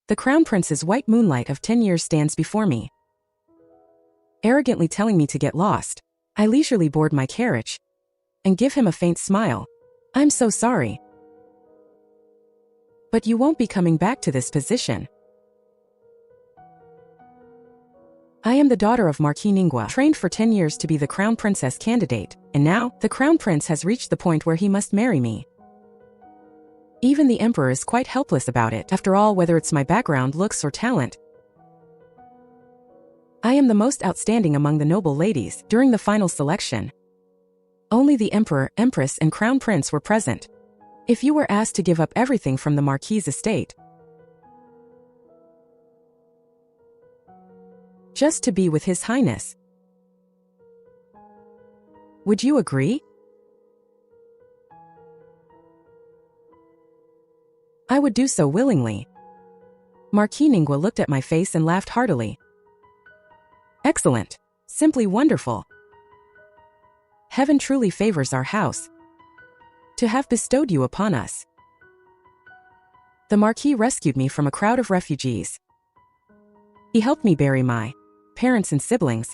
The Crown Prince's white moonlight of 10 years stands before me, arrogantly telling me to get lost. I leisurely board my carriage and give him a faint smile. I'm so sorry, but you won't be coming back to this position. I am the daughter of Marquis Ning, trained for 10 years to be the Crown Princess candidate, and now, the Crown Prince has reached the point where he must marry me. Even the Emperor is quite helpless about it, after all, whether it's my background, looks, or talent. I am the most outstanding among the noble ladies. During the final selection, only the Emperor, Empress, and Crown Prince were present. If you were asked to give up everything from the Marquis' estate, just to be with His Highness, would you agree? I would do so willingly. Marquis Ning looked at my face and laughed heartily. Excellent. Simply wonderful. Heaven truly favors our house to have bestowed you upon us. The Marquis rescued me from a crowd of refugees. He helped me bury my parents and siblings,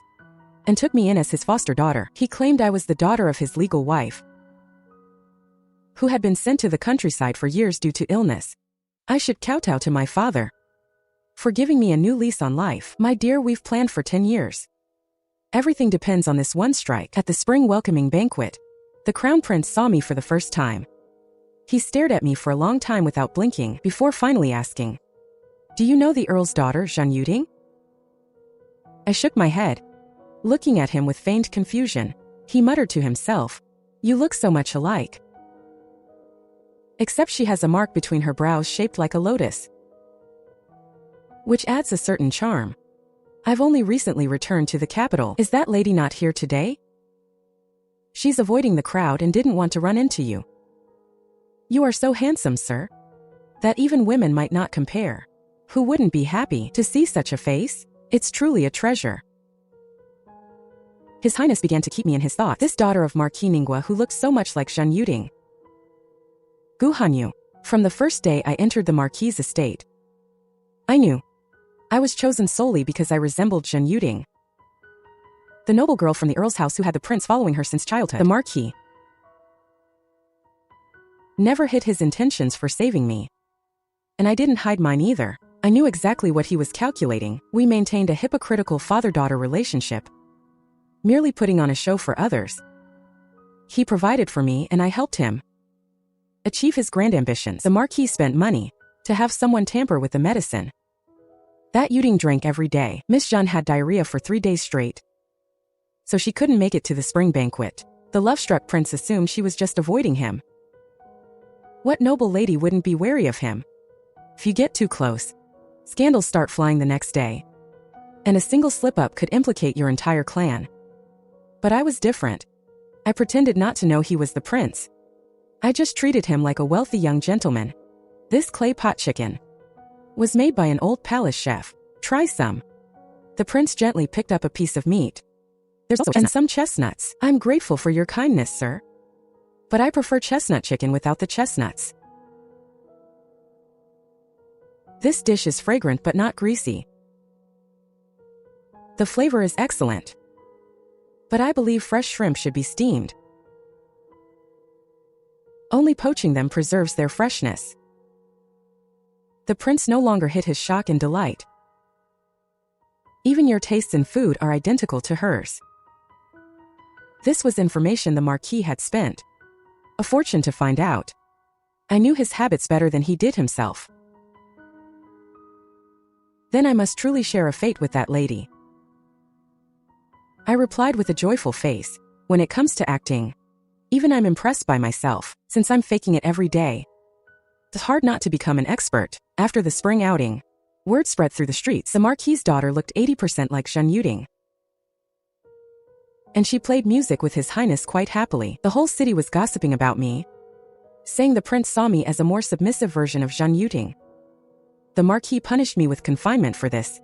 and took me in as his foster daughter. He claimed I was the daughter of his legal wife, who had been sent to the countryside for years due to illness. I should kowtow to my father for giving me a new lease on life. My dear, we've planned for 10 years. Everything depends on this one strike. At the spring welcoming banquet, the Crown Prince saw me for the first time. He stared at me for a long time without blinking, before finally asking, "Do you know the Earl's daughter, Zhan Yuding?" I shook my head, looking at him with feigned confusion. He muttered to himself, "You look so much alike. Except she has a mark between her brows shaped like a lotus, which adds a certain charm. I've only recently returned to the capital. Is that lady not here today? She's avoiding the crowd and didn't want to run into you. You are so handsome, sir, that even women might not compare. Who wouldn't be happy to see such a face? It's truly a treasure." His Highness began to keep me in his thoughts. This daughter of Marquis Ning, who looked so much like Zhan Yuding, Gu Hanyu. From the first day I entered the Marquis' estate, I knew I was chosen solely because I resembled Zhan Yuding, the noble girl from the Earl's house who had the prince following her since childhood. The Marquis never hid his intentions for saving me, and I didn't hide mine either. I knew exactly what he was calculating. We maintained a hypocritical father-daughter relationship, merely putting on a show for others. He provided for me and I helped him achieve his grand ambitions. The Marquis spent money to have someone tamper with the medicine that Yuding drank every day. Miss Zhan had diarrhea for 3 days straight, so she couldn't make it to the spring banquet. The love-struck prince assumed she was just avoiding him. What noble lady wouldn't be wary of him? If you get too close, scandals start flying the next day, and a single slip-up could implicate your entire clan. But I was different. I pretended not to know he was the prince. I just treated him like a wealthy young gentleman. This clay pot chicken was made by an old palace chef. Try some. The prince gently picked up a piece of meat. There's also some chestnuts. I'm grateful for your kindness, sir, but I prefer chestnut chicken without the chestnuts. This dish is fragrant but not greasy. The flavor is excellent, but I believe fresh shrimp should be steamed. Only poaching them preserves their freshness. The prince no longer hid his shock and delight. Even your tastes in food are identical to hers. This was information the Marquis had spent a fortune to find out. I knew his habits better than he did himself. Then I must truly share a fate with that lady. I replied with a joyful face. When it comes to acting, even I'm impressed by myself, since I'm faking it every day. It's hard not to become an expert. After the spring outing, word spread through the streets. The Marquis' daughter looked 80% like Zhan Yuding, and she played music with His Highness quite happily. The whole city was gossiping about me, saying the prince saw me as a more submissive version of Zhan Yuding. The Marquis punished me with confinement for this,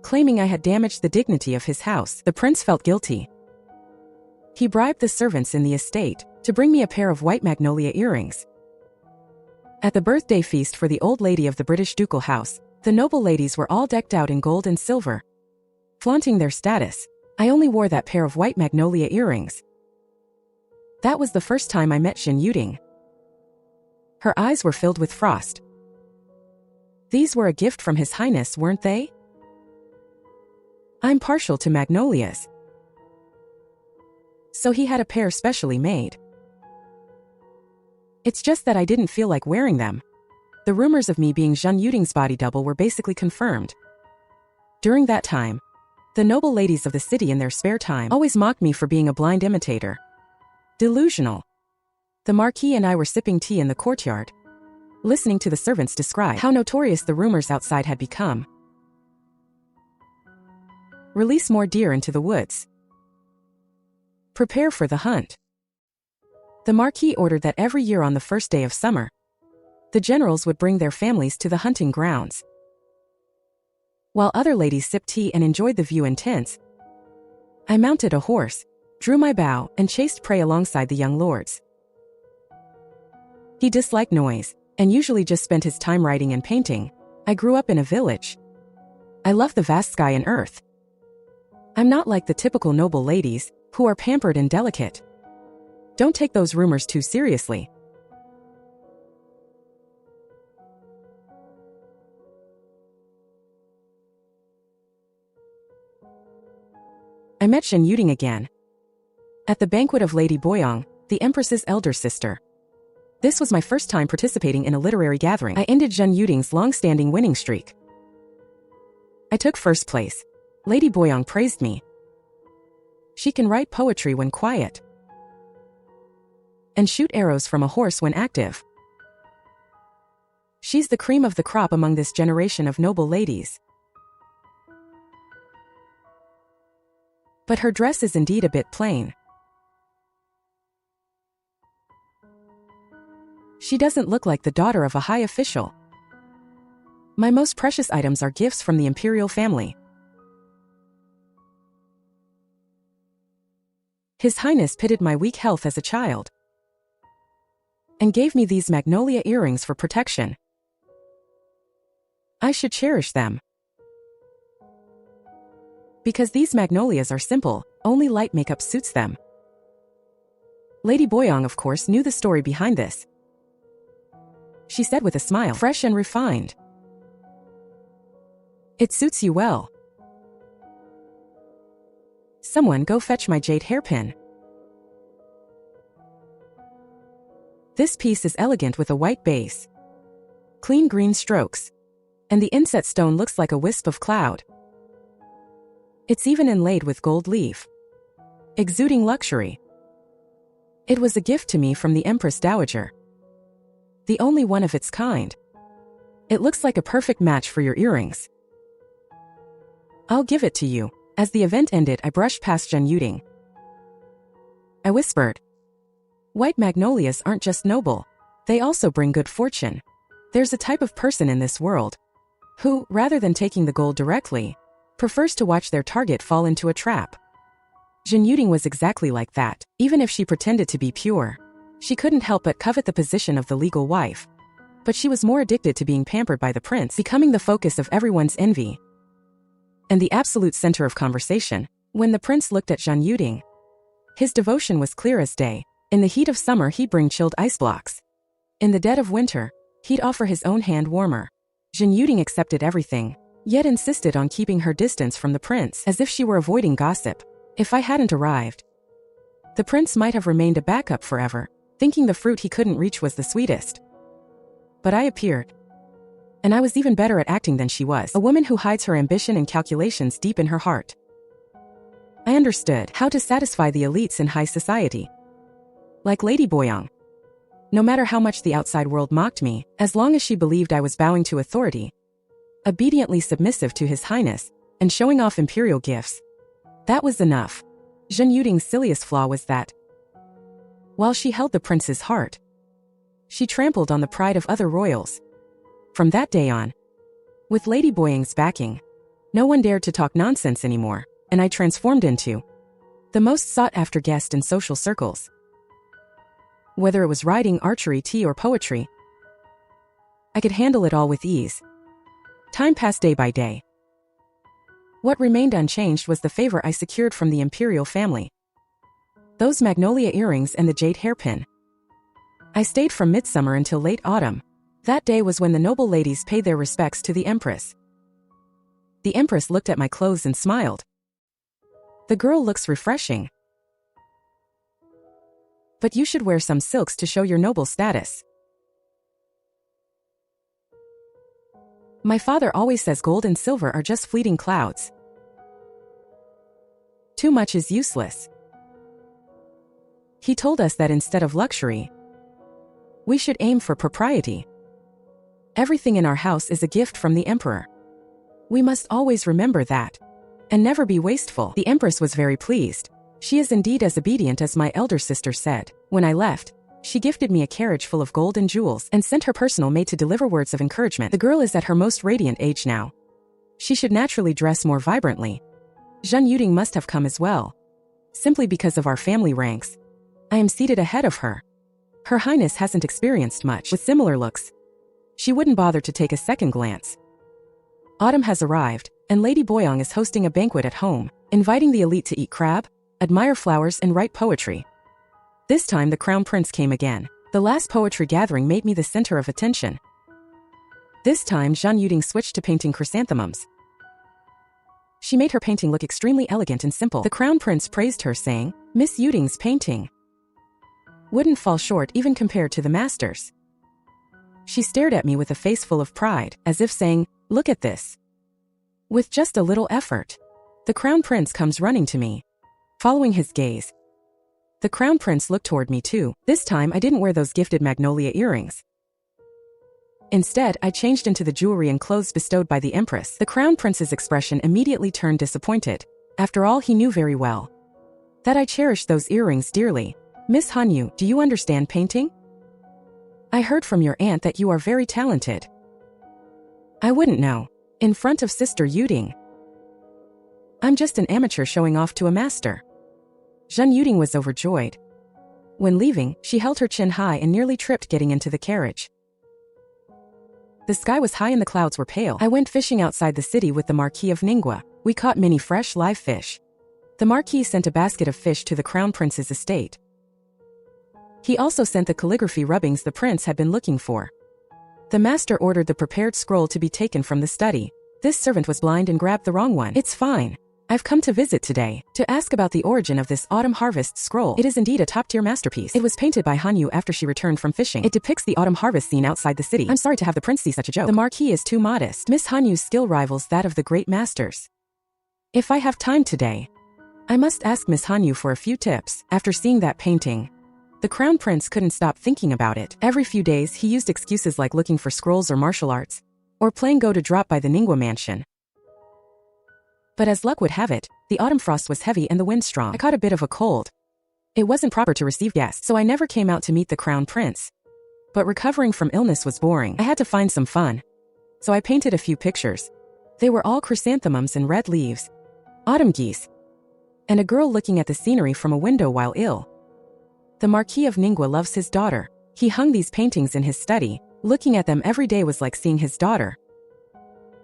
claiming I had damaged the dignity of his house. The prince felt guilty. He bribed the servants in the estate to bring me a pair of white magnolia earrings. At the birthday feast for the old lady of the British ducal house, the noble ladies were all decked out in gold and silver. Flaunting their status, I only wore that pair of white magnolia earrings. That was the first time I met Zhen Yuding. Her eyes were filled with frost. These were a gift from His Highness, weren't they? I'm partial to magnolias. So he had a pair specially made. It's just that I didn't feel like wearing them. The rumors of me being Zhen Yuding's body double were basically confirmed. During that time, the noble ladies of the city in their spare time always mocked me for being a blind imitator. Delusional. The Marquis and I were sipping tea in the courtyard, listening to the servants describe how notorious the rumors outside had become. Release more deer into the woods. Prepare for the hunt. The Marquis ordered that every year on the first day of summer, the generals would bring their families to the hunting grounds. While other ladies sipped tea and enjoyed the view in tents, I mounted a horse, drew my bow, and chased prey alongside the young lords. He disliked noise, and usually just spent his time writing and painting. I grew up in a village. I love the vast sky and earth. I'm not like the typical noble ladies, who are pampered and delicate. Don't take those rumors too seriously. I met Zhen Yuding again. At the banquet of Lady Boyang, the Empress's elder sister. This was my first time participating in a literary gathering. I ended Zhen Yuding's long-standing winning streak. I took first place. Lady Boyang praised me. She can write poetry when quiet, and shoot arrows from a horse when active. She's the cream of the crop among this generation of noble ladies. But her dress is indeed a bit plain. She doesn't look like the daughter of a high official. My most precious items are gifts from the imperial family. His Highness pitied my weak health as a child and gave me these magnolia earrings for protection. I should cherish them. Because these magnolias are simple, only light makeup suits them. Lady Boyang, of course, knew the story behind this. She said with a smile, fresh and refined. It suits you well. Someone go fetch my jade hairpin. This piece is elegant with a white base, clean green strokes, and the inset stone looks like a wisp of cloud. It's even inlaid with gold leaf, exuding luxury. It was a gift to me from the Empress Dowager, the only one of its kind. It looks like a perfect match for your earrings. I'll give it to you. As the event ended, I brushed past Zhen Yuding. I whispered, white magnolias aren't just noble, they also bring good fortune. There's a type of person in this world who, rather than taking the gold directly, prefers to watch their target fall into a trap. Zhen Yuding was exactly like that. Even if she pretended to be pure, she couldn't help but covet the position of the legal wife. But she was more addicted to being pampered by the prince, becoming the focus of everyone's envy and the absolute center of conversation. When the prince looked at Zhen Yuding, his devotion was clear as day. In the heat of summer, he'd bring chilled ice blocks. In the dead of winter, he'd offer his own hand warmer. Zhen Yuding accepted everything, yet insisted on keeping her distance from the prince, as if she were avoiding gossip. If I hadn't arrived, the prince might have remained a backup forever, thinking the fruit he couldn't reach was the sweetest. But I appeared, and I was even better at acting than she was, a woman who hides her ambition and calculations deep in her heart. I understood how to satisfy the elites in high society. Like Lady Boyang. No matter how much the outside world mocked me, as long as she believed I was bowing to authority, obediently submissive to His Highness, and showing off imperial gifts, that was enough. Zhen Yuding's silliest flaw was that, while she held the prince's heart, she trampled on the pride of other royals. From that day on, with Lady Boyang's backing, no one dared to talk nonsense anymore, and I transformed into the most sought-after guest in social circles. Whether it was writing, archery, tea, or poetry, I could handle it all with ease. Time passed day by day. What remained unchanged was the favor I secured from the imperial family. Those magnolia earrings and the jade hairpin. I stayed from midsummer until late autumn. That day was when the noble ladies paid their respects to the Empress. The Empress looked at my clothes and smiled. The girl looks refreshing. But you should wear some silks to show your noble status. My father always says gold and silver are just fleeting clouds. Too much is useless. He told us that instead of luxury, we should aim for propriety. Everything in our house is a gift from the Emperor. We must always remember that, and never be wasteful. The Empress was very pleased. She is indeed as obedient as my elder sister said. When I left, she gifted me a carriage full of gold and jewels and sent her personal maid to deliver words of encouragement. The girl is at her most radiant age now. She should naturally dress more vibrantly. Zhen Yuding must have come as well. Simply because of our family ranks, I am seated ahead of her. Her Highness hasn't experienced much with similar looks. She wouldn't bother to take a second glance. Autumn has arrived, and Lady Boyong is hosting a banquet at home, inviting the elite to eat crab, admire flowers and write poetry. This time the Crown Prince came again. The last poetry gathering made me the center of attention. This time Zhen Yuding switched to painting chrysanthemums. She made her painting look extremely elegant and simple. The Crown Prince praised her, saying, "Miss Yuding's painting wouldn't fall short even compared to the master's." She stared at me with a face full of pride, as if saying, "Look at this." With just a little effort, the Crown Prince comes running to me. Following his gaze, the Crown Prince looked toward me too. This time I didn't wear those gifted magnolia earrings. Instead, I changed into the jewelry and clothes bestowed by the Empress. The Crown Prince's expression immediately turned disappointed. After all, he knew very well that I cherished those earrings dearly. "Miss Hanyu, do you understand painting? I heard from your aunt that you are very talented." I wouldn't know. In front of Sister Yuding, I'm just an amateur showing off to a master. Zhen Yuding was overjoyed. When leaving, she held her chin high and nearly tripped getting into the carriage. The sky was high and the clouds were pale. I went fishing outside the city with the Marquis of Ning. We caught many fresh live fish. The Marquis sent a basket of fish to the Crown Prince's estate. He also sent the calligraphy rubbings the prince had been looking for. The master ordered the prepared scroll to be taken from the study. This servant was blind and grabbed the wrong one. "It's fine. I've come to visit today to ask about the origin of this autumn harvest scroll. It is indeed a top-tier masterpiece. It was painted by Hanyu after she returned from fishing. It depicts the autumn harvest scene outside the city. I'm sorry to have the prince see such a joke. The Marquis is too modest. Miss Hanyu's skill rivals that of the great masters. If I have time today, I must ask Miss Hanyu for a few tips." After seeing that painting, the Crown Prince couldn't stop thinking about it. Every few days he used excuses like looking for scrolls or martial arts, or playing go to drop by the Ningguo mansion. But as luck would have it, the autumn frost was heavy and the wind strong. I caught a bit of a cold. It wasn't proper to receive guests, so I never came out to meet the Crown Prince. But recovering from illness was boring. I had to find some fun. So I painted a few pictures. They were all chrysanthemums and red leaves, autumn geese, and a girl looking at the scenery from a window while ill. The Marquis of Ning loves his daughter. He hung these paintings in his study. Looking at them every day was like seeing his daughter.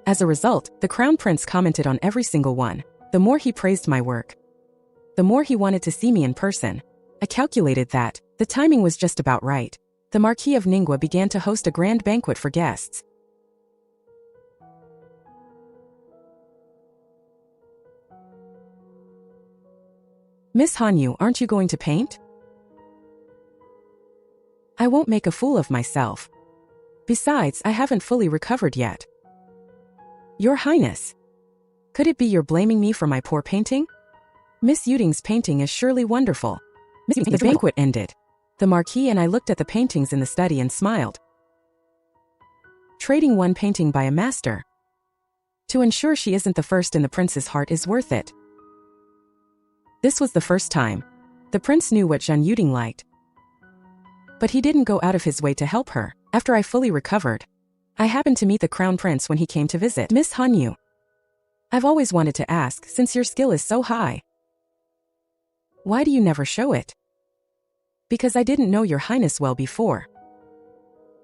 As a result, the Crown Prince commented on every single one. The more he praised my work, the more he wanted to see me in person. I calculated that the timing was just about right. The Marquis of Ning began to host a grand banquet for guests. "Miss Hanyu, aren't you going to paint?" "I won't make a fool of myself. Besides, I haven't fully recovered yet." "Your Highness, could it be you're blaming me for my poor painting? Miss Yuding's painting is surely wonderful." The banquet ended. The Marquis and I looked at the paintings in the study and smiled. Trading one painting by a master to ensure she isn't the first in the prince's heart is worth it. This was the first time. The prince knew what Zhen Yuding liked, but he didn't go out of his way to help her. After I fully recovered, I happened to meet the Crown Prince when he came to visit. "Miss Hanyu, I've always wanted to ask, since your skill is so high, why do you never show it?" "Because I didn't know your Highness well before.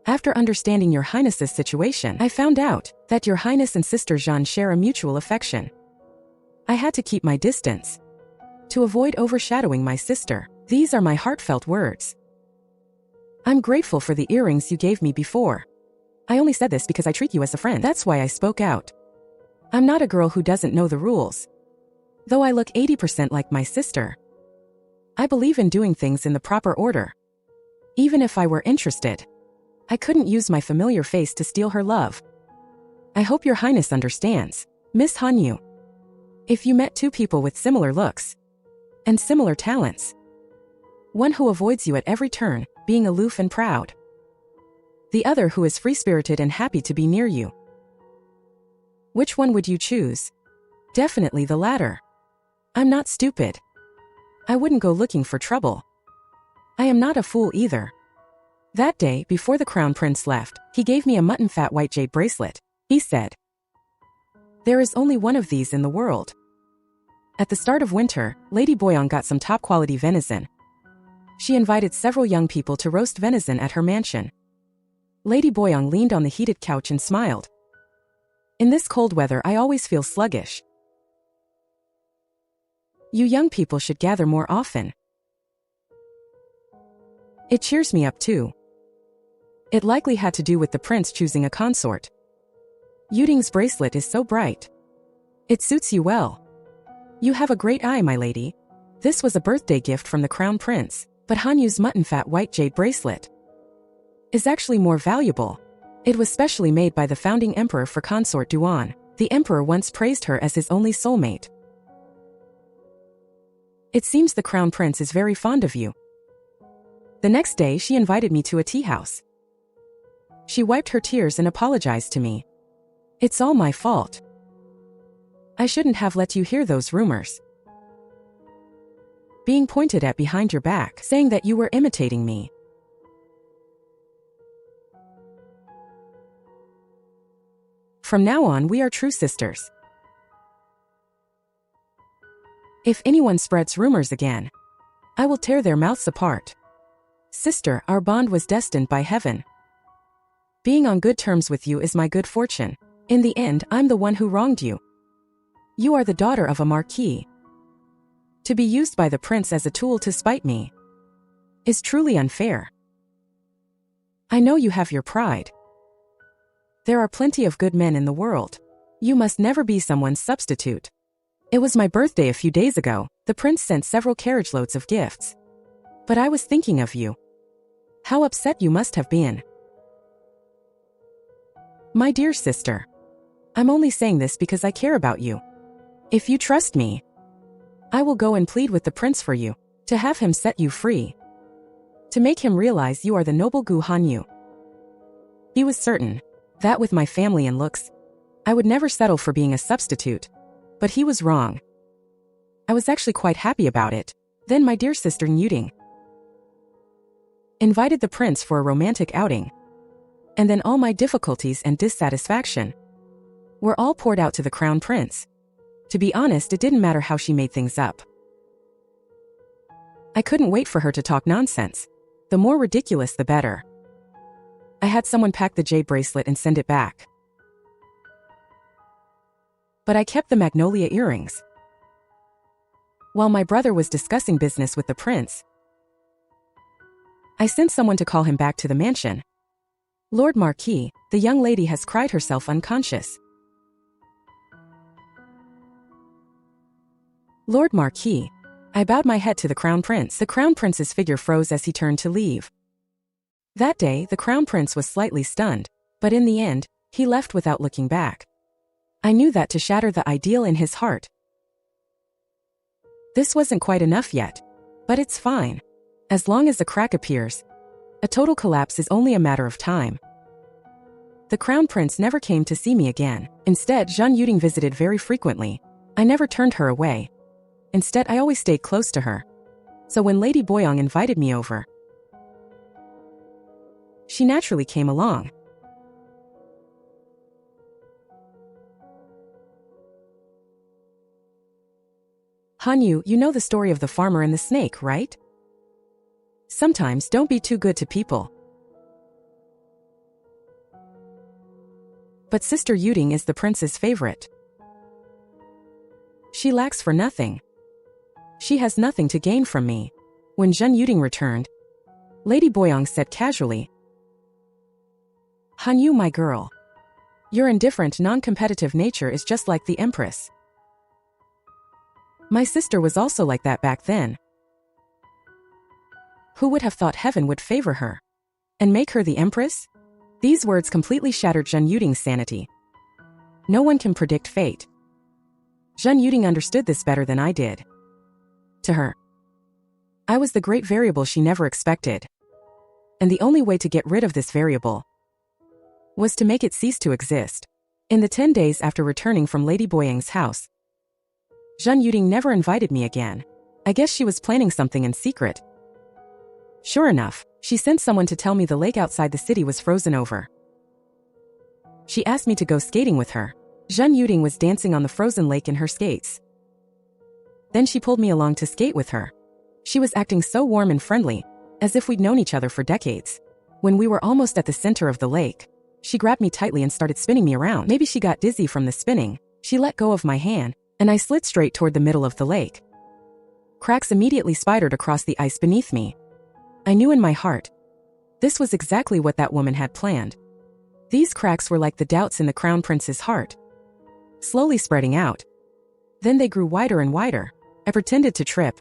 After understanding your highness's situation, I found out that your highness and sister Jeanne share a mutual affection. I had to keep my distance to avoid overshadowing my sister. These are my heartfelt words. I'm grateful for the earrings you gave me before. I only said this because I treat you as a friend. That's why I spoke out. I'm not a girl who doesn't know the rules. Though I look 80% like my sister, I believe in doing things in the proper order. Even if I were interested, I couldn't use my familiar face to steal her love. I hope your highness understands, Miss Hanyu. If you met two people with similar looks and similar talents, one who avoids you at every turn, being aloof and proud, the other who is free-spirited and happy to be near you, which one would you choose? Definitely the latter. I'm not stupid. I wouldn't go looking for trouble. I am not a fool either. That day, before the crown prince left, he gave me a mutton-fat white jade bracelet. He said, "There is only one of these in the world." At the start of winter, Lady Boyong got some top-quality venison. She invited several young people to roast venison at her mansion. Lady Boyong leaned on the heated couch and smiled. In this cold weather, I always feel sluggish. You young people should gather more often. It cheers me up too. It likely had to do with the prince choosing a consort. Yuding's bracelet is so bright. It suits you well. You have a great eye, my lady. This was a birthday gift from the crown prince, but Hanyu's mutton-fat white jade bracelet is actually more valuable. It was specially made by the founding emperor for consort Duan. The emperor once praised her as his only soulmate. It seems the crown prince is very fond of you. The next day, she invited me to a tea house. She wiped her tears and apologized to me. It's all my fault. I shouldn't have let you hear those rumors. Being pointed at behind your back, saying that you were imitating me. From now on, we are true sisters. If anyone spreads rumors again, I will tear their mouths apart. Sister, our bond was destined by heaven. Being on good terms with you is my good fortune. In the end, I'm the one who wronged you. You are the daughter of a marquis. To be used by the prince as a tool to spite me is truly unfair. I know you have your pride. There are plenty of good men in the world. You must never be someone's substitute. It was my birthday a few days ago. The prince sent several carriage loads of gifts. But I was thinking of you. How upset you must have been. My dear sister, I'm only saying this because I care about you. If you trust me, I will go and plead with the prince for you, to have him set you free, to make him realize you are the noble Gu Hanyu. He was certain that with my family and looks, I would never settle for being a substitute, but he was wrong. I was actually quite happy about it. Then my dear sister Yuding invited the prince for a romantic outing, and then all my difficulties and dissatisfaction were all poured out to the crown prince. To be honest, it didn't matter how she made things up. I couldn't wait for her to talk nonsense. The more ridiculous, the better. I had someone pack the jade bracelet and send it back. But I kept the magnolia earrings. While my brother was discussing business with the prince, I sent someone to call him back to the mansion. Lord Marquis, the young lady has cried herself unconscious. Lord Marquis, I bowed my head to the crown prince. The crown prince's figure froze as he turned to leave. That day, the crown prince was slightly stunned, but in the end, he left without looking back. I knew that to shatter the ideal in his heart. This wasn't quite enough yet, but it's fine. As long as a crack appears, a total collapse is only a matter of time. The crown prince never came to see me again. Instead, Jean Yuding visited very frequently. I never turned her away. Instead, I always stayed close to her. So when Lady Boyong invited me over, she naturally came along. Hanyu, you know the story of the farmer and the snake, right? Sometimes don't be too good to people. But Sister Yuding is the prince's favorite. She lacks for nothing. She has nothing to gain from me. When Zhen Yuding returned, Lady Boyang said casually, Han Yu, my girl. Your indifferent, non-competitive nature is just like the Empress. My sister was also like that back then. Who would have thought heaven would favor her and make her the Empress? These words completely shattered Zhen Yuding's sanity. No one can predict fate. Zhen Yuding understood this better than I did. To her, I was the great variable she never expected. And the only way to get rid of this variable was to make it cease to exist. In the 10 days after returning from Lady Boyang's house, Zhen Yuding never invited me again. I guess she was planning something in secret. Sure enough, she sent someone to tell me the lake outside the city was frozen over. She asked me to go skating with her. Zhen Yuding was dancing on the frozen lake in her skates. Then she pulled me along to skate with her. She was acting so warm and friendly, as if we'd known each other for decades. When we were almost at the center of the lake, she grabbed me tightly and started spinning me around. Maybe she got dizzy from the spinning. She let go of my hand, and I slid straight toward the middle of the lake. Cracks immediately spidered across the ice beneath me. I knew in my heart, this was exactly what that woman had planned. These cracks were like the doubts in the Crown Prince's heart, slowly spreading out. Then they grew wider and wider. I pretended to trip,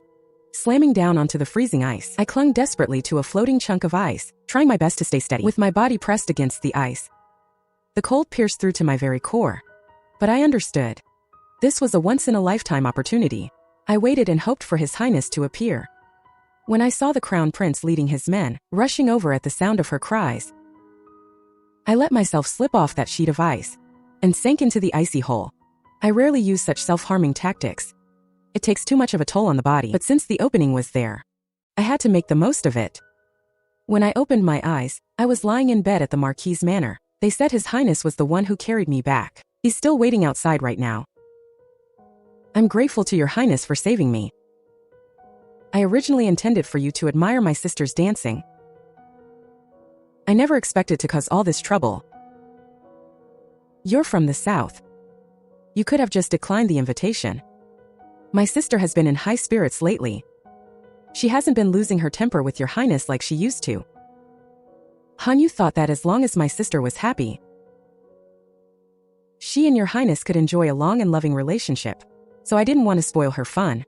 slamming down onto the freezing ice. I clung desperately to a floating chunk of ice, trying my best to stay steady, with my body pressed against the ice. The cold pierced through to my very core. But I understood. This was a once-in-a-lifetime opportunity. I waited and hoped for His Highness to appear. When I saw the Crown Prince leading his men, rushing over at the sound of her cries, I let myself slip off that sheet of ice and sank into the icy hole. I rarely use such self-harming tactics. It takes too much of a toll on the body, but since the opening was there, I had to make the most of it. When I opened my eyes, I was lying in bed at the Marquis' manor. They said His Highness was the one who carried me back. He's still waiting outside right now. I'm grateful to Your Highness for saving me. I originally intended for you to admire my sister's dancing. I never expected to cause all this trouble. You're from the south. You could have just declined the invitation. My sister has been in high spirits lately. She hasn't been losing her temper with Your Highness like she used to. Han Yu thought that as long as my sister was happy, she and Your Highness could enjoy a long and loving relationship, so I didn't want to spoil her fun.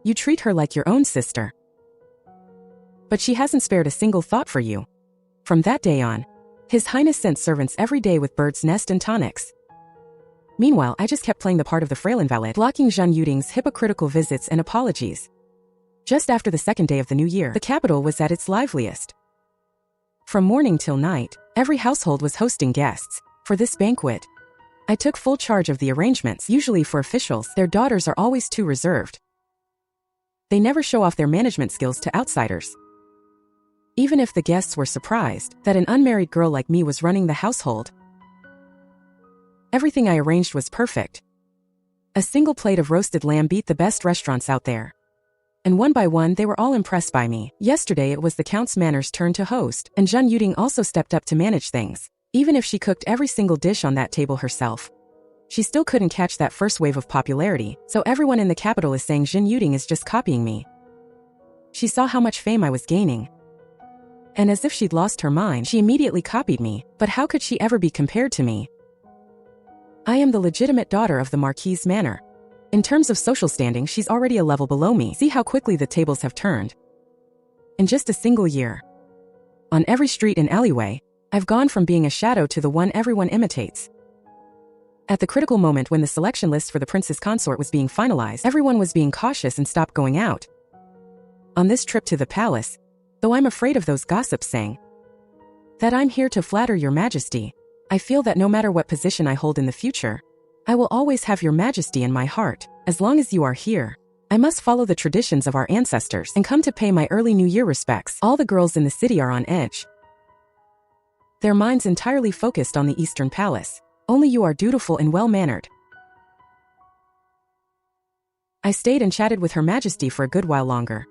You treat her like your own sister. But she hasn't spared a single thought for you. From that day on, His Highness sent servants every day with bird's nest and tonics. Meanwhile, I just kept playing the part of the frail invalid, blocking Zhen Yuding's hypocritical visits and apologies. Just after the second day of the new year, the capital was at its liveliest. From morning till night, every household was hosting guests. For this banquet, I took full charge of the arrangements. Usually for officials, their daughters are always too reserved. They never show off their management skills to outsiders. Even if the guests were surprised that an unmarried girl like me was running the household, everything I arranged was perfect. A single plate of roasted lamb beat the best restaurants out there. And one by one they were all impressed by me. Yesterday it was the Count's Manor's turn to host, and Zhen Yuding also stepped up to manage things. Even if she cooked every single dish on that table herself, she still couldn't catch that first wave of popularity, so everyone in the capital is saying Zhen Yuding is just copying me. She saw how much fame I was gaining, and as if she'd lost her mind, she immediately copied me. But how could she ever be compared to me? I am the legitimate daughter of the Marquis' manor. In terms of social standing, she's already a level below me. See how quickly the tables have turned. In just a single year. On every street and alleyway, I've gone from being a shadow to the one everyone imitates. At the critical moment when the selection list for the prince's consort was being finalized, everyone was being cautious and stopped going out. On this trip to the palace, though I'm afraid of those gossips saying that I'm here to flatter Your Majesty, I feel that no matter what position I hold in the future, I will always have Your Majesty in my heart. As long as you are here, I must follow the traditions of our ancestors and come to pay my early New Year respects. All the girls in the city are on edge, their minds entirely focused on the Eastern Palace. Only you are dutiful and well-mannered. I stayed and chatted with Her Majesty for a good while longer.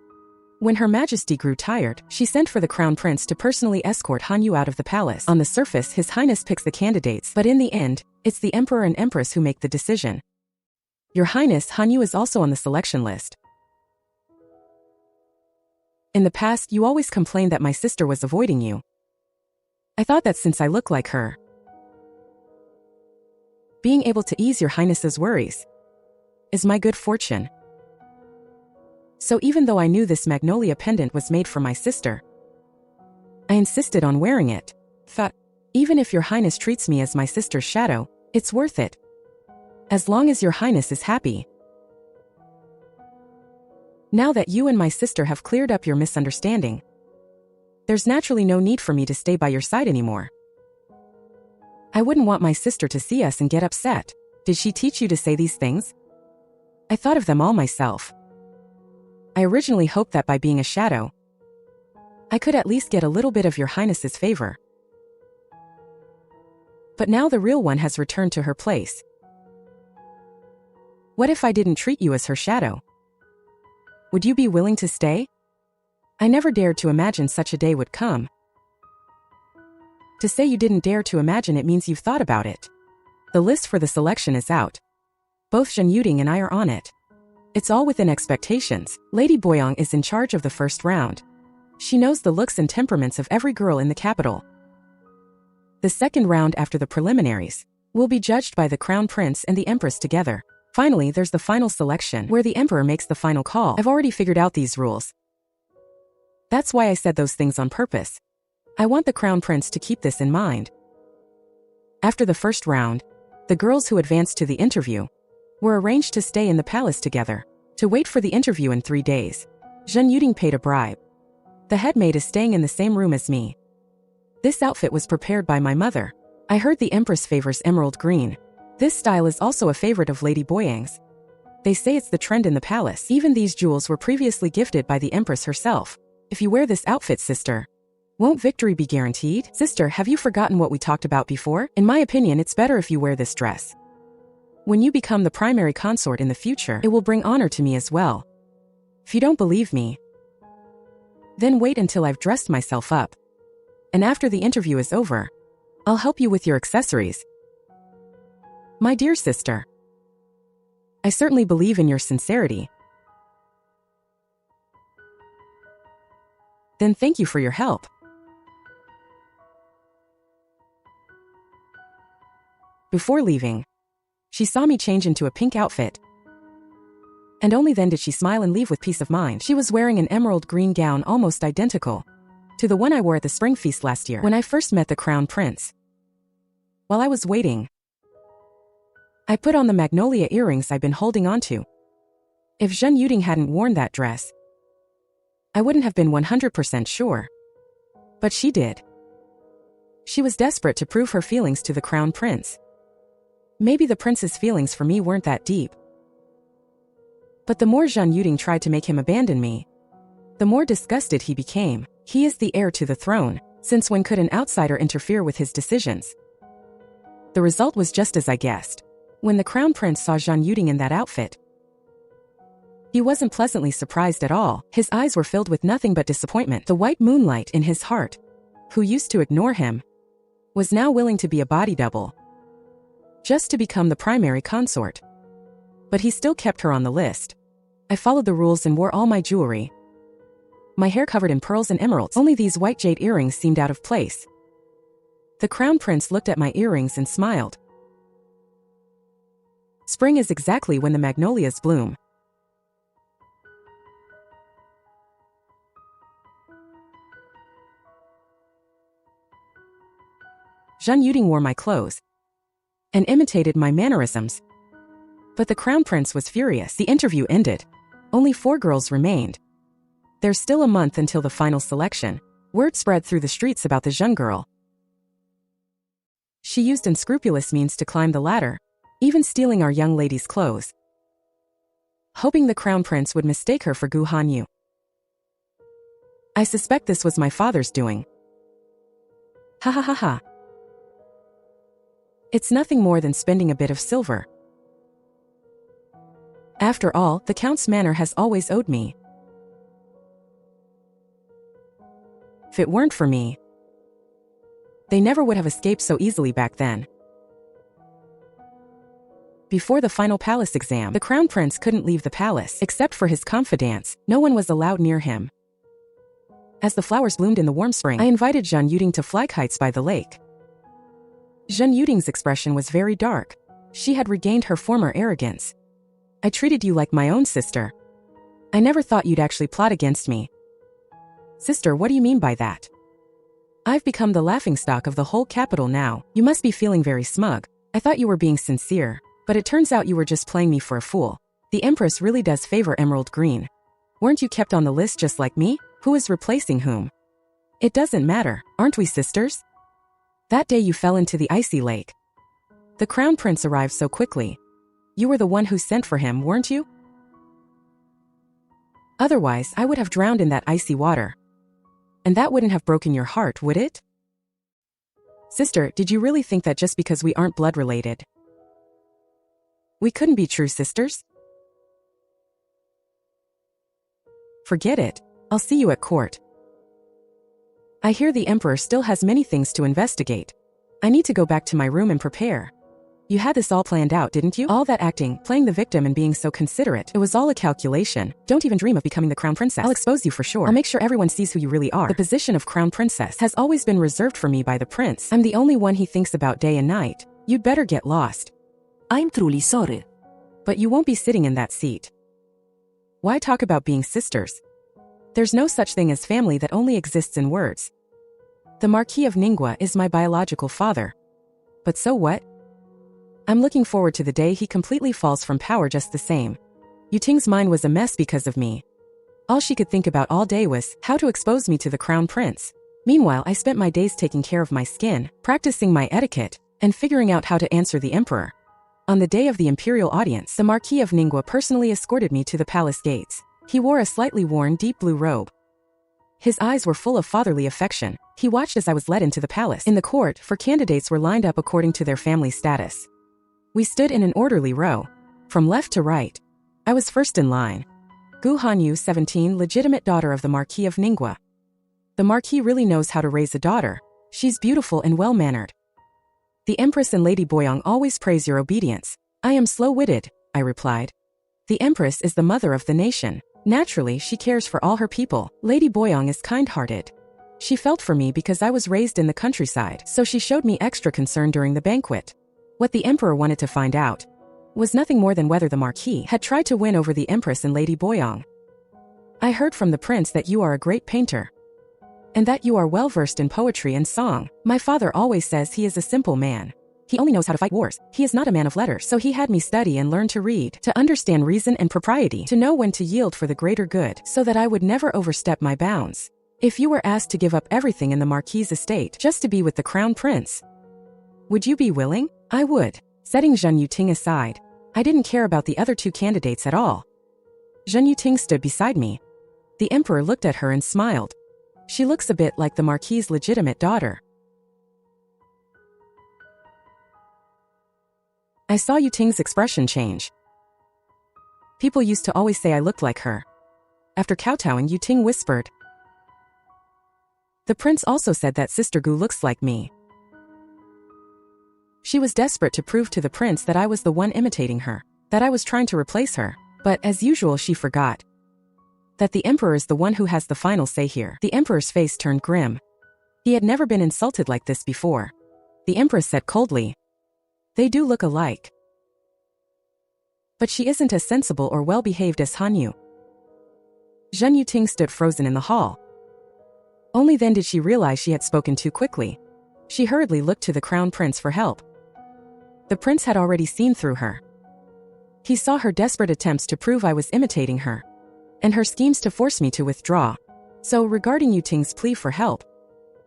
When Her Majesty grew tired, she sent for the Crown Prince to personally escort Hanyu out of the palace. On the surface, His Highness picks the candidates, but in the end, it's the Emperor and Empress who make the decision. Your Highness, Hanyu is also on the selection list. In the past, you always complained that my sister was avoiding you. I thought that since I look like her, being able to ease your Highness's worries is my good fortune. So even though I knew this magnolia pendant was made for my sister, I insisted on wearing it. Even if your Highness treats me as my sister's shadow, it's worth it. As long as your Highness is happy. Now that you and my sister have cleared up your misunderstanding, there's naturally no need for me to stay by your side anymore. I wouldn't want my sister to see us and get upset. Did she teach you to say these things? I thought of them all myself. I originally hoped that by being a shadow, I could at least get a little bit of your Highness's favor. But now the real one has returned to her place. What if I didn't treat you as her shadow? Would you be willing to stay? I never dared to imagine such a day would come. To say you didn't dare to imagine it means you've thought about it. The list for the selection is out. Both Zhen Yuding and I are on it. It's all within expectations. Lady Boyang is in charge of the first round. She knows the looks and temperaments of every girl in the capital. The second round after the preliminaries will be judged by the Crown Prince and the Empress together. Finally, there's the final selection, where the Emperor makes the final call. I've already figured out these rules. That's why I said those things on purpose. I want the Crown Prince to keep this in mind. After the first round, the girls who advanced to the interview were arranged to stay in the palace together, to wait for the interview in 3 days. Zhen Yuding paid a bribe. The head maid is staying in the same room as me. This outfit was prepared by my mother. I heard the Empress favors emerald green. This style is also a favorite of Lady Boyang's. They say it's the trend in the palace. Even these jewels were previously gifted by the Empress herself. If you wear this outfit, sister, won't victory be guaranteed? Sister, have you forgotten what we talked about before? In my opinion, it's better if you wear this dress. When you become the primary consort in the future, it will bring honor to me as well. If you don't believe me, then wait until I've dressed myself up. And after the interview is over, I'll help you with your accessories. My dear sister, I certainly believe in your sincerity. Then thank you for your help. Before leaving, she saw me change into a pink outfit. And only then did she smile and leave with peace of mind. She was wearing an emerald green gown almost identical to the one I wore at the spring feast last year when I first met the Crown Prince. While I was waiting, I put on the magnolia earrings I've been holding onto. If Zhen Yuding hadn't worn that dress, I wouldn't have been 100% sure. But she did. She was desperate to prove her feelings to the Crown Prince. Maybe the prince's feelings for me weren't that deep. But the more Zhen Yuding tried to make him abandon me, the more disgusted he became. He is the heir to the throne. Since when could an outsider interfere with his decisions? The result was just as I guessed. When the Crown Prince saw Zhen Yuding in that outfit, he wasn't pleasantly surprised at all. His eyes were filled with nothing but disappointment. The white moonlight in his heart, who used to ignore him, was now willing to be a body double, just to become the primary consort. But he still kept her on the list. I followed the rules and wore all my jewelry. My hair covered in pearls and emeralds. Only these white jade earrings seemed out of place. The Crown Prince looked at my earrings and smiled. Spring is exactly when the magnolias bloom. Zhen Yuding wore my clothes and imitated my mannerisms. But the Crown Prince was furious. The interview ended. Only 4 girls remained. There's still a month until the final selection. Word spread through the streets about the Zhen girl. She used unscrupulous means to climb the ladder, even stealing our young lady's clothes, hoping the Crown Prince would mistake her for Gu Hanyu. I suspect this was my father's doing. Ha ha ha ha. It's nothing more than spending a bit of silver. After all, the Count's manor has always owed me. If it weren't for me, they never would have escaped so easily back then. Before the final palace exam, the crown prince couldn't leave the palace. Except for his confidants, no one was allowed near him. As the flowers bloomed in the warm spring, I invited Zhen Yuting to fly kites by the lake. Zhen Yuting's expression was very dark. She had regained her former arrogance. I treated you like my own sister. I never thought you'd actually plot against me. Sister, what do you mean by that? I've become the laughingstock of the whole capital now. You must be feeling very smug. I thought you were being sincere, but it turns out you were just playing me for a fool. The Empress really does favor emerald green. Weren't you kept on the list just like me? Who is replacing whom? It doesn't matter, aren't we sisters? That day you fell into the icy lake. The crown prince arrived so quickly. You were the one who sent for him, weren't you? Otherwise, I would have drowned in that icy water. And that wouldn't have broken your heart, would it? Sister, did you really think that just because we aren't blood related, we couldn't be true sisters? Forget it. I'll see you at court. I hear the Emperor still has many things to investigate. I need to go back to my room and prepare. You had this all planned out, didn't you? All that acting, playing the victim and being so considerate, it was all a calculation. Don't even dream of becoming the crown princess. I'll expose you for sure. I'll make sure everyone sees who you really are. The position of crown princess has always been reserved for me by the prince. I'm the only one he thinks about day and night. You'd better get lost. I'm truly sorry. But you won't be sitting in that seat. Why talk about being sisters? There's no such thing as family that only exists in words. The Marquis of Ning is my biological father. But so what? I'm looking forward to the day he completely falls from power just the same. Yuting's mind was a mess because of me. All she could think about all day was how to expose me to the crown prince. Meanwhile, I spent my days taking care of my skin, practicing my etiquette, and figuring out how to answer the emperor. On the day of the imperial audience, the Marquis of Ning personally escorted me to the palace gates. He wore a slightly worn deep blue robe. His eyes were full of fatherly affection. He watched as I was led into the palace. In the court, candidates were lined up according to their family status. We stood in an orderly row, from left to right. I was first in line. Gu Hanyu, 17, legitimate daughter of the Marquis of Ning. The Marquis really knows how to raise a daughter. She's beautiful and well-mannered. The Empress and Lady Boyang always praise your obedience. I am slow-witted, I replied. The Empress is the mother of the nation. Naturally, she cares for all her people. Lady Boyang is kind-hearted. She felt for me because I was raised in the countryside, so she showed me extra concern during the banquet. What the Emperor wanted to find out was nothing more than whether the Marquis had tried to win over the Empress and Lady Boyang. I heard from the prince that you are a great painter, and that you are well-versed in poetry and song. My father always says he is a simple man. He only knows how to fight wars. He is not a man of letters, so he had me study and learn to read, to understand reason and propriety, to know when to yield for the greater good, so that I would never overstep my bounds. If you were asked to give up everything in the Marquis' estate just to be with the crown prince, would you be willing? I would. Setting Zhen Yuting aside, I didn't care about the other two candidates at all. Zhen Yuting stood beside me. The Emperor looked at her and smiled. She looks a bit like the Marquis' legitimate daughter. I saw Yuting's expression change. People used to always say I looked like her. After kowtowing, Yuting whispered. The prince also said that Sister Gu looks like me. She was desperate to prove to the prince that I was the one imitating her, that I was trying to replace her, but as usual she forgot that the Emperor is the one who has the final say here. The Emperor's face turned grim. He had never been insulted like this before. The Empress said coldly, "They do look alike. But she isn't as sensible or well-behaved as Hanyu." Zhen Yuting stood frozen in the hall. Only then did she realize she had spoken too quickly. She hurriedly looked to the crown prince for help. The prince had already seen through her. He saw her desperate attempts to prove I was imitating her, and her schemes to force me to withdraw. So regarding Yuting's plea for help,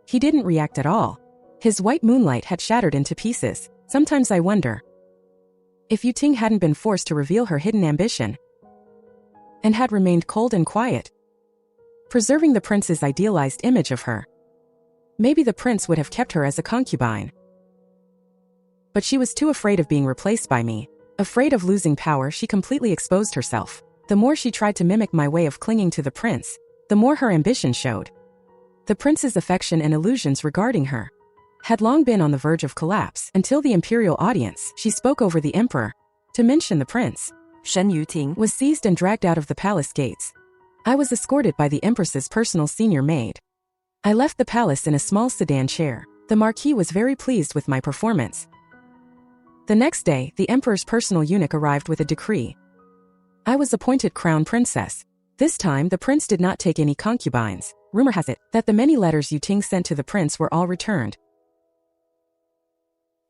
he didn't react at all. His white moonlight had shattered into pieces. Sometimes I wonder if Yuting hadn't been forced to reveal her hidden ambition, and had remained cold and quiet, preserving the prince's idealized image of her. Maybe the prince would have kept her as a concubine. But she was too afraid of being replaced by me. Afraid of losing power, she completely exposed herself. The more she tried to mimic my way of clinging to the prince, the more her ambition showed. The prince's affection and illusions regarding her had long been on the verge of collapse until the imperial audience she spoke over the emperor to mention the prince Shen Yuting was seized and dragged out of the palace gates. I was escorted by the empress's personal senior maid. I left the palace in a small sedan chair. The Marquis was very pleased with my performance. The next day, the emperor's personal eunuch arrived with a decree. I was appointed crown princess. This time, the prince did not take any concubines. Rumor has it that the many letters Yuting sent to the prince were all returned.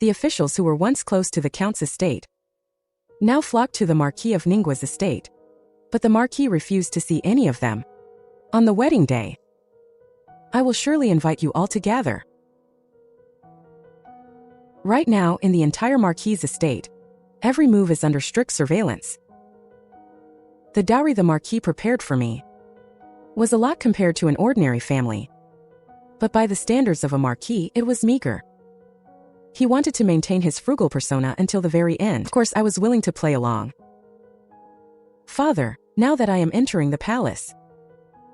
The officials who were once close to the count's estate now flocked to the Marquis of Ning's estate. But the Marquis refused to see any of them. On the wedding day, I will surely invite you all to gather. Right now, in the entire Marquis' estate, every move is under strict surveillance. The dowry the Marquis prepared for me was a lot compared to an ordinary family. But by the standards of a Marquis, it was meager. He wanted to maintain his frugal persona until the very end. Of course, I was willing to play along. Father, now that I am entering the palace,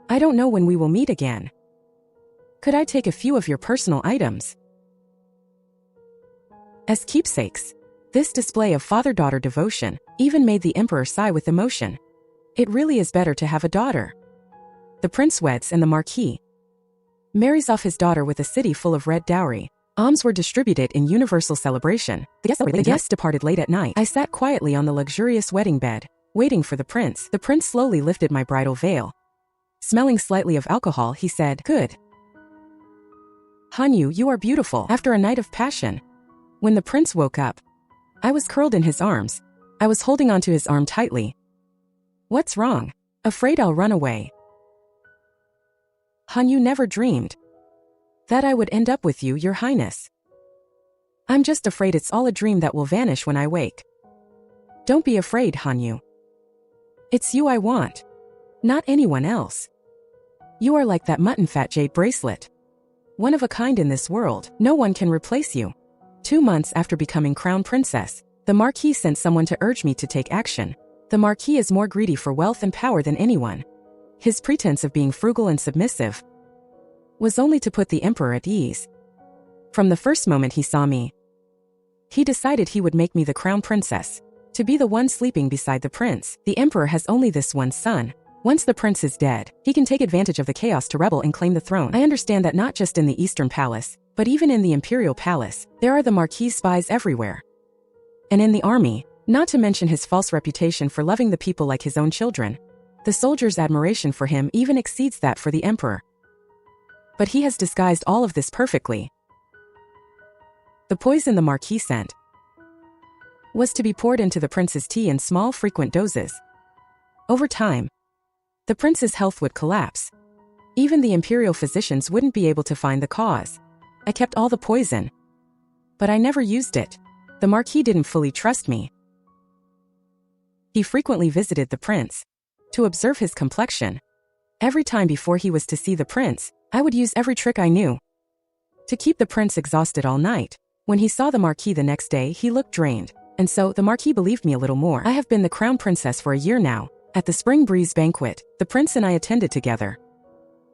I don't know when we will meet again. Could I take a few of your personal items as keepsakes? This display of father-daughter devotion even made the emperor sigh with emotion. It really is better to have a daughter. The prince weds and the Marquis marries off his daughter with a city full of red dowry. Alms were distributed in universal celebration. The guests departed late at night. I sat quietly on the luxurious wedding bed, waiting for the prince. The prince slowly lifted my bridal veil. Smelling slightly of alcohol, he said, "Good. Hanyu, you are beautiful." After a night of passion, when the prince woke up, I was curled in his arms. I was holding onto his arm tightly. "What's wrong?" "Afraid I'll run away." Hanyu never dreamed that I would end up with you, Your Highness. I'm just afraid it's all a dream that will vanish when I wake. Don't be afraid, Hanyu. It's you I want, not anyone else. You are like that mutton fat jade bracelet. One of a kind in this world. No one can replace you. 2 months after becoming crown princess, the Marquis sent someone to urge me to take action. The Marquis is more greedy for wealth and power than anyone. His pretense of being frugal and submissive was only to put the emperor at ease. From the first moment he saw me, he decided he would make me the crown princess, to be the one sleeping beside the prince. The emperor has only this one son. Once the prince is dead, he can take advantage of the chaos to rebel and claim the throne. I understand that not just in the Eastern Palace, but even in the Imperial Palace, there are the Marquis spies everywhere. And in the army, not to mention his false reputation for loving the people like his own children. The soldiers' admiration for him even exceeds that for the emperor. But he has disguised all of this perfectly. The poison the Marquis sent was to be poured into the prince's tea in small, frequent doses. Over time, the prince's health would collapse. Even the imperial physicians wouldn't be able to find the cause. I kept all the poison, but I never used it. The Marquis didn't fully trust me. He frequently visited the prince to observe his complexion. Every time before he was to see the prince, I would use every trick I knew to keep the prince exhausted all night. When he saw the Marquis the next day, he looked drained, and so the Marquis believed me a little more. I have been the crown princess for a year now. At the Spring Breeze banquet, the prince and I attended together.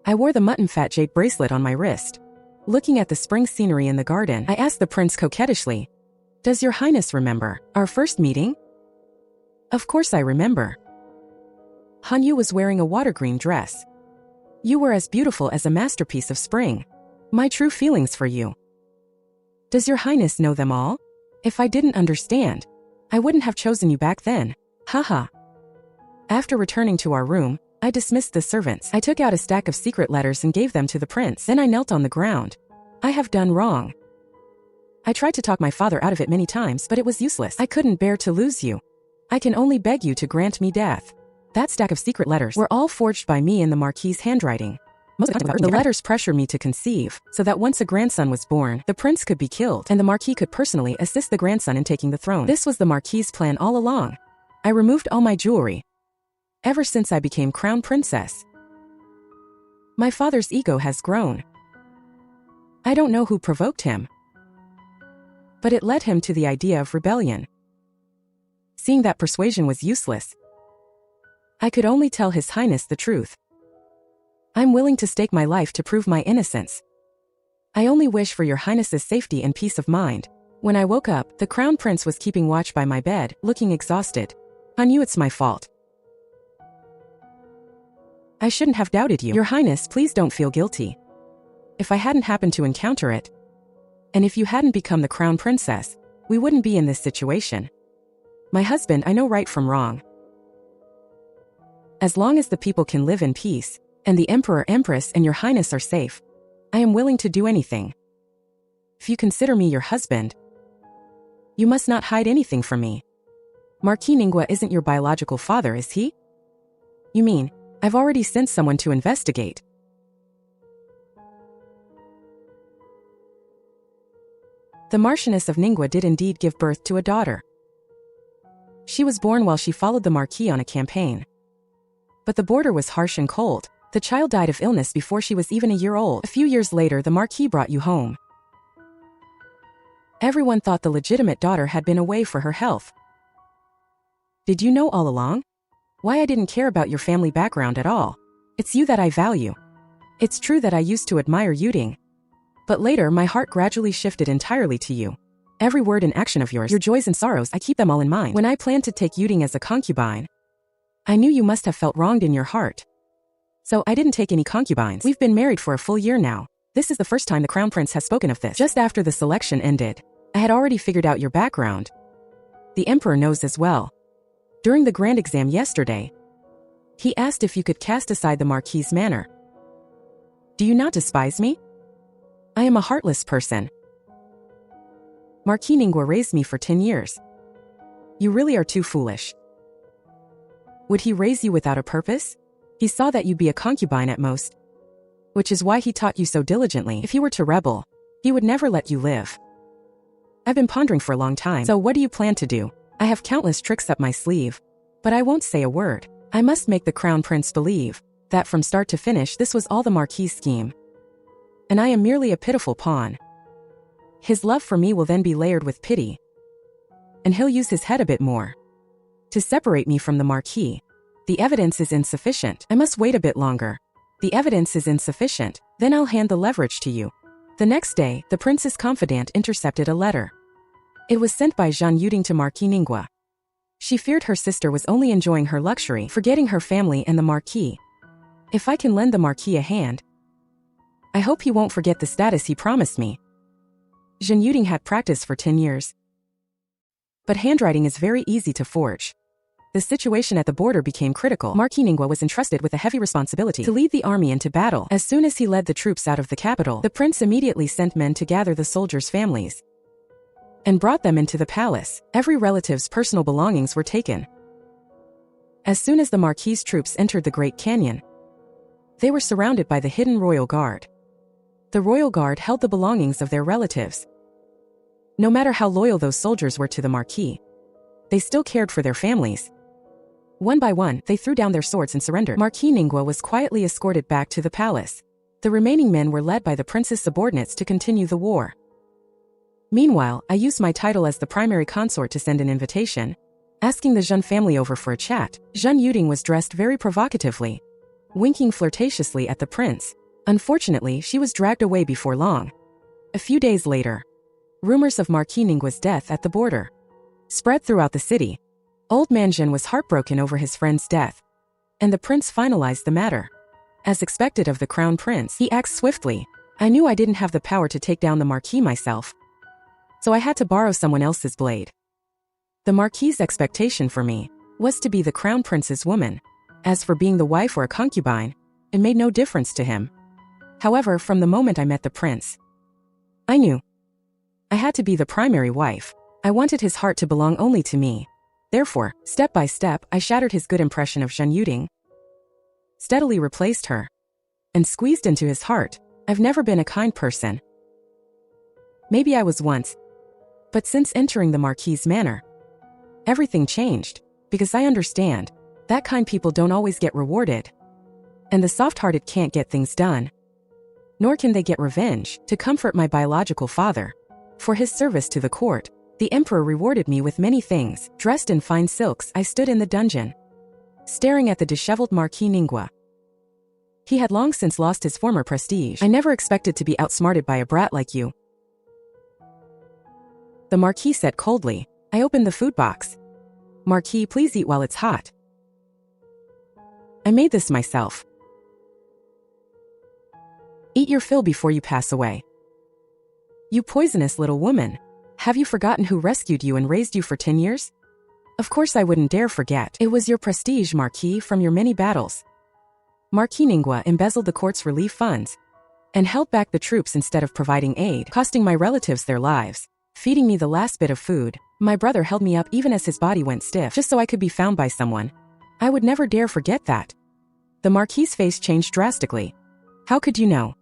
I wore the mutton fat jade bracelet on my wrist. Looking at the spring scenery in the garden, I asked the prince coquettishly, "Does your highness remember our first meeting?" "Of course I remember." Hanyu was wearing a water green dress. You were as beautiful as a masterpiece of spring. My true feelings for you. Does your highness know them all? If I didn't understand, I wouldn't have chosen you back then. Haha. After returning to our room, I dismissed the servants. I took out a stack of secret letters and gave them to the prince. Then I knelt on the ground. I have done wrong. I tried to talk my father out of it many times, but it was useless. I couldn't bear to lose you. I can only beg you to grant me death. That stack of secret letters were all forged by me in the Marquis' handwriting. The letters pressured me to conceive, so that once a grandson was born, the prince could be killed, and the Marquis could personally assist the grandson in taking the throne. This was the Marquis' plan all along. I removed all my jewelry. Ever since I became crown princess, my father's ego has grown. I don't know who provoked him, but it led him to the idea of rebellion. Seeing that persuasion was useless, I could only tell His Highness the truth. I'm willing to stake my life to prove my innocence. I only wish for your highness's safety and peace of mind. When I woke up, the crown prince was keeping watch by my bed, looking exhausted. I knew it's my fault. I shouldn't have doubted you. Your highness, please don't feel guilty. If I hadn't happened to encounter it, and if you hadn't become the crown princess, we wouldn't be in this situation. My husband, I know right from wrong. As long as the people can live in peace, and the emperor, empress, and your highness are safe, I am willing to do anything. If you consider me your husband, you must not hide anything from me. Marquis Ning isn't your biological father, is he? You mean, I've already sent someone to investigate. The Marchioness of Ning did indeed give birth to a daughter. She was born while she followed the Marquis on a campaign. But the border was harsh and cold. The child died of illness before she was even a year old. A few years later, the Marquis brought you home. Everyone thought the legitimate daughter had been away for her health. Did you know all along? Why I didn't care about your family background at all? It's you that I value. It's true that I used to admire Yuting. But later my heart gradually shifted entirely to you. Every word and action of yours, your joys and sorrows, I keep them all in mind. When I planned to take Yuting as a concubine, I knew you must have felt wronged in your heart. So I didn't take any concubines. We've been married for a full year now. This is the first time the crown prince has spoken of this. Just after the selection ended, I had already figured out your background. The emperor knows as well. During the grand exam yesterday, he asked if you could cast aside the Marquis's manner. Do you not despise me? I am a heartless person. Marquis Ning raised me for 10 years. You really are too foolish. Would he raise you without a purpose? He saw that you'd be a concubine at most, which is why he taught you so diligently. If he were to rebel, he would never let you live. I've been pondering for a long time. So what do you plan to do? I have countless tricks up my sleeve, but I won't say a word. I must make the crown prince believe that from start to finish this was all the Marquis' scheme, and I am merely a pitiful pawn. His love for me will then be layered with pity, and he'll use his head a bit more to separate me from the Marquis. The evidence is insufficient. I must wait a bit longer. The evidence is insufficient. Then I'll hand the leverage to you. The next day, the prince's confidant intercepted a letter. It was sent by Zhang Yuting to Marquis Ning. She feared her sister was only enjoying her luxury, forgetting her family and the Marquis. If I can lend the Marquis a hand, I hope he won't forget the status he promised me. Zhang Yuting had practiced for 10 years. But handwriting is very easy to forge. The situation at the border became critical. Marquis Ning was entrusted with a heavy responsibility to lead the army into battle. As soon as he led the troops out of the capital, the prince immediately sent men to gather the soldiers' families and brought them into the palace. Every relative's personal belongings were taken. As soon as the Marquis's troops entered the Great Canyon, they were surrounded by the hidden royal guard. The royal guard held the belongings of their relatives. No matter how loyal those soldiers were to the Marquis, they still cared for their families. One by one, they threw down their swords and surrendered. Marquis Ning was quietly escorted back to the palace. The remaining men were led by the prince's subordinates to continue the war. Meanwhile, I used my title as the primary consort to send an invitation, asking the Zhen family over for a chat. Zhang Yuting was dressed very provocatively, winking flirtatiously at the prince. Unfortunately, she was dragged away before long. A few days later, rumors of Marquis Ning's death at the border spread throughout the city. Old man Zhen was heartbroken over his friend's death, and the prince finalized the matter. As expected of the crown prince, he acts swiftly. I knew I didn't have the power to take down the Marquis myself, so I had to borrow someone else's blade. The Marquis's expectation for me was to be the crown prince's woman. As for being the wife or a concubine, it made no difference to him. However, from the moment I met the prince, I knew I had to be the primary wife. I wanted his heart to belong only to me. Therefore, step by step, I shattered his good impression of Zhang Yuting, steadily replaced her, and squeezed into his heart. I've never been a kind person. Maybe I was once, but since entering the Marquis's manor, everything changed, because I understand that kind people don't always get rewarded, and the soft-hearted can't get things done, nor can they get revenge. To comfort my biological father, for his service to the court, the emperor rewarded me with many things. Dressed in fine silks, I stood in the dungeon, staring at the disheveled Marquis Ning. He had long since lost his former prestige. I never expected to be outsmarted by a brat like you. The Marquis said coldly. I opened the food box. Marquis, please eat while it's hot. I made this myself. Eat your fill before you pass away. You poisonous little woman. Have you forgotten who rescued you and raised you for 10 years? Of course I wouldn't dare forget. It was your prestige, Marquis, from your many battles. Marquis Ningwa embezzled the court's relief funds and held back the troops instead of providing aid, costing my relatives their lives, feeding me the last bit of food. My brother held me up even as his body went stiff, just so I could be found by someone. I would never dare forget that. The Marquis's face changed drastically. How could you know?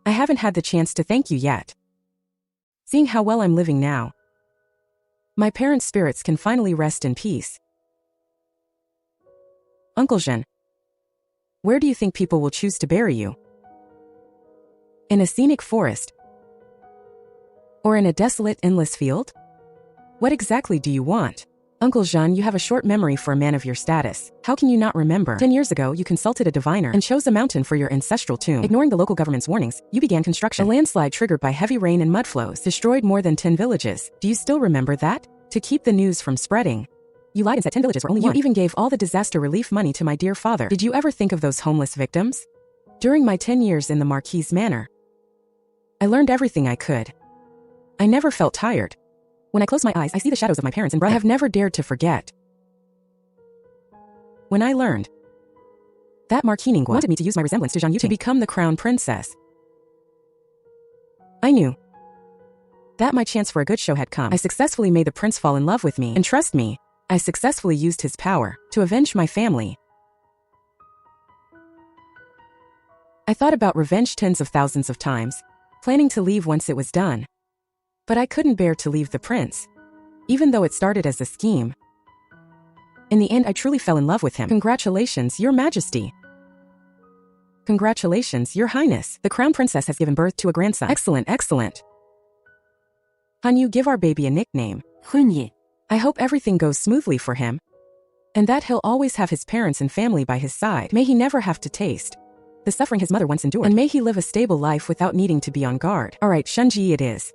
I haven't had the chance to thank you yet. Seeing how well I'm living now, my parents' spirits can finally rest in peace. Uncle Jean, where do you think people will choose to bury you? In a scenic forest? Or in a desolate, endless field? What exactly do you want? Uncle Jean, you have a short memory for a man of your status. How can you not remember? 10 years ago, you consulted a diviner and chose a mountain for your ancestral tomb. Ignoring the local government's warnings, you began construction. A landslide triggered by heavy rain and mud flows destroyed more than 10 villages. Do you still remember that? To keep the news from spreading, you lied and said 10 villages were only one. You even gave all the disaster relief money to my dear father. Did you ever think of those homeless victims? During my 10 years in the Marquis' manor, I learned everything I could. I never felt tired. When I close my eyes, I see the shadows of my parents and brother. I have never dared to forget. When I learned that Marquis Ningwa wanted me to use my resemblance to Zhang Yu to become the crown princess, I knew that my chance for a good show had come. I successfully made the prince fall in love with me, and trust me, I successfully used his power to avenge my family. I thought about revenge tens of thousands of times, planning to leave once it was done. But I couldn't bear to leave the prince, even though it started as a scheme. In the end, I truly fell in love with him. Congratulations, Your Majesty. Congratulations, Your Highness. The crown princess has given birth to a grandson. Excellent, excellent. Hanyu, give our baby a nickname. Hunye. I hope everything goes smoothly for him, and that he'll always have his parents and family by his side. May he never have to taste the suffering his mother once endured, and may he live a stable life without needing to be on guard. All right, Shunji it is.